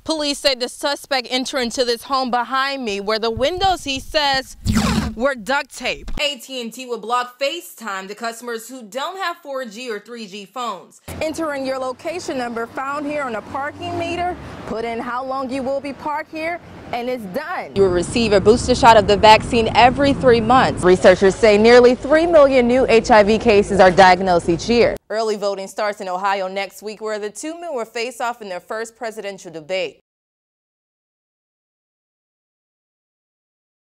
Police say the suspect entered into this home behind me where the windows, he says, were duct tape. AT&T will block FaceTime to customers who don't have 4G or 3G phones. Enter in your location number found here on a parking meter, put in how long you will be parked here, and it's done. You will receive a booster shot of the vaccine every 3 months. Researchers say nearly 3 million new HIV cases are diagnosed each year. Early voting starts in Ohio next week, where the two men will face off in their first presidential debate.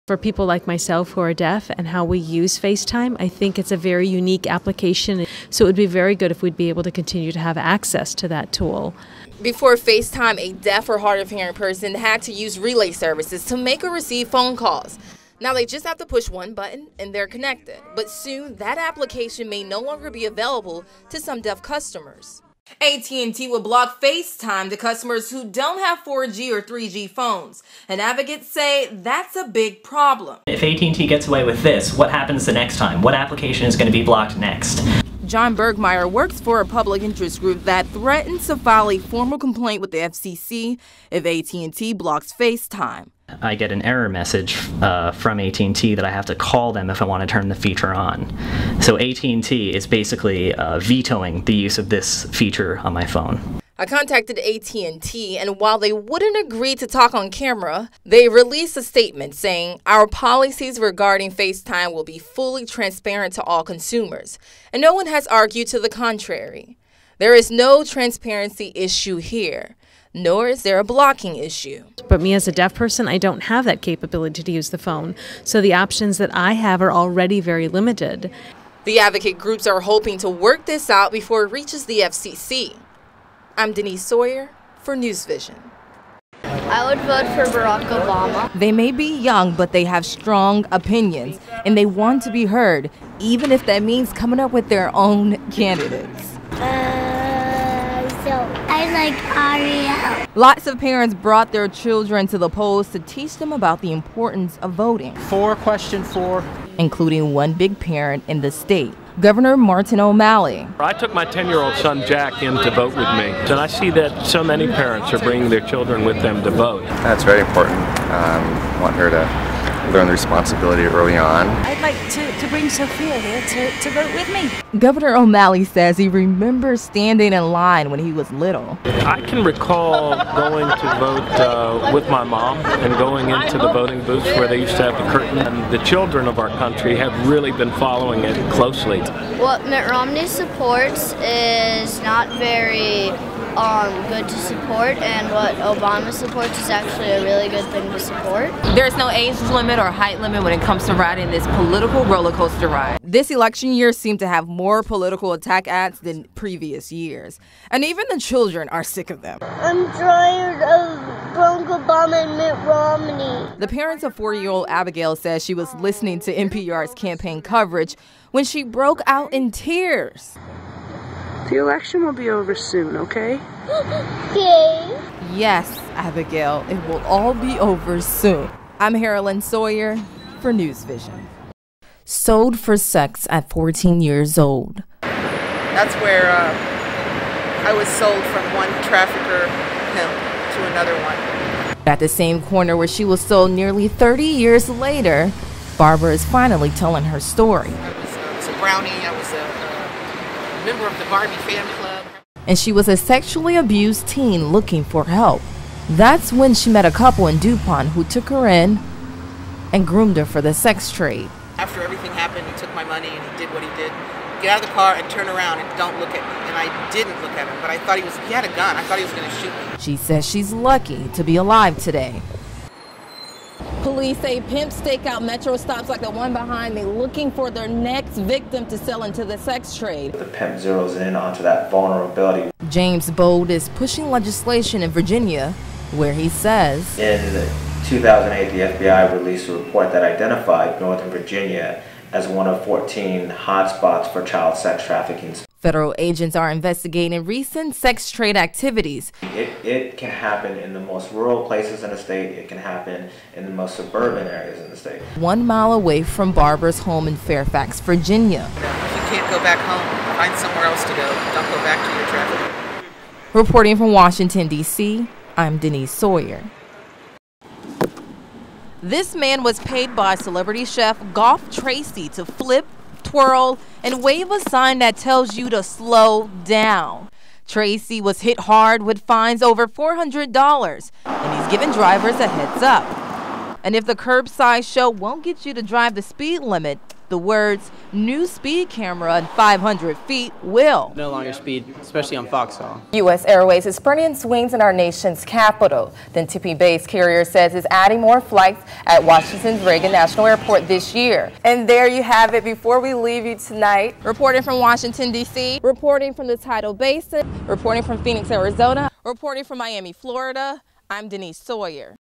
For people like myself who are deaf and how we use FaceTime, I think it's a very unique application. So it would be very good if we'd be able to continue to have access to that tool. Before FaceTime, a deaf or hard of hearing person had to use relay services to make or receive phone calls. Now they just have to push one button and they're connected. But soon that application may no longer be available to some deaf customers. AT&T will block FaceTime to customers who don't have 4G or 3G phones. And advocates say that's a big problem. If AT&T gets away with this, what happens the next time? What application is going to be blocked next? John Bergmeyer works for a public interest group that threatens to file a formal complaint with the FCC if AT&T blocks FaceTime. I get an error message from AT&T that I have to call them if I want to turn the feature on. So AT&T is basically vetoing the use of this feature on my phone. I contacted AT&T, and while they wouldn't agree to talk on camera, they released a statement saying, "Our policies regarding FaceTime will be fully transparent to all consumers," and no one has argued to the contrary. There is no transparency issue here, nor is there a blocking issue. But me as a deaf person, I don't have that capability to use the phone, so the options that I have are already very limited. The advocate groups are hoping to work this out before it reaches the FCC. I'm Harolyn Sawyer for News Vision. I would vote for Barack Obama. They may be young, but they have strong opinions, and they want to be heard, even if that means coming up with their own candidates. So I like Ariel. Lots of parents brought their children to the polls to teach them about the importance of voting. Question 4. Including one big parent in the state, Governor Martin O'Malley. I took my 10-year-old son Jack in to vote with me, and I see that so many parents are bringing their children with them to vote. That's very important. I want her to learn the responsibility early on. I'd like to bring Sophia here to vote with me. Governor O'Malley says he remembers standing in line when he was little. I can recall going to vote with my mom and going into the voting booths where they used to have the curtain. And the children of our country have really been following it closely. What Mitt Romney supports is not very good to support, and what Obama supports is actually a really good thing to support. There's no age limit or height limit when it comes to riding this political roller coaster ride. This election year seemed to have more political attack ads than previous years. And even the children are sick of them. I'm tired of Barack Obama and Mitt Romney. The parents of 4-year-old Abigail says she was listening to NPR's campaign coverage when she broke out in tears. The election will be over soon, okay? Okay. Yes, Abigail, it will all be over soon. I'm Harolyn Sawyer for News Vision. Sold for sex at 14 years old. That's where I was sold from one trafficker pimp to another one. At the same corner where she was sold nearly 30 years later, Barbara is finally telling her story. I was a brownie. I was a member of the Barbie fan club. And she was a sexually abused teen looking for help. That's when she met a couple in DuPont who took her in and groomed her for the sex trade. After everything happened, he took my money and he did what he did. Get out of the car and turn around and don't look at me. And I didn't look at him, but I thought he had a gun. I thought he was going to shoot me. She says she's lucky to be alive today. Police say pimps stake out metro stops like the one behind me, looking for their next victim to sell into the sex trade. The pimp zeroes in onto that vulnerability. James Bold is pushing legislation in Virginia where he says, in 2008, the FBI released a report that identified Northern Virginia as one of 14 hotspots for child sex trafficking. Federal agents are investigating recent sex trade activities. It can happen in the most rural places in the state. It can happen in the most suburban areas in the state. 1 mile away from Barbara's home in Fairfax, Virginia. If you can't go back home, find somewhere else to go. Don't go back to your traffic. Reporting from Washington, D.C., I'm Denise Sawyer. This man was paid by celebrity chef Golf Tracy to flip, twirl, and wave a sign that tells you to slow down. Tracy was hit hard with fines over $400, and he's giving drivers a heads up. And if the curbside show won't get you to drive the speed limit, the words "new speed camera and 500 feet" will. No longer speed, especially on Foxhall. U.S. Airways is spreading swings in our nation's capital. The Tempe-based carrier says it's adding more flights at Washington's Reagan National Airport this year. And there you have it. Before we leave you tonight, reporting from Washington, D.C., reporting from the Tidal Basin, reporting from Phoenix, Arizona, reporting from Miami, Florida, I'm Denise Sawyer.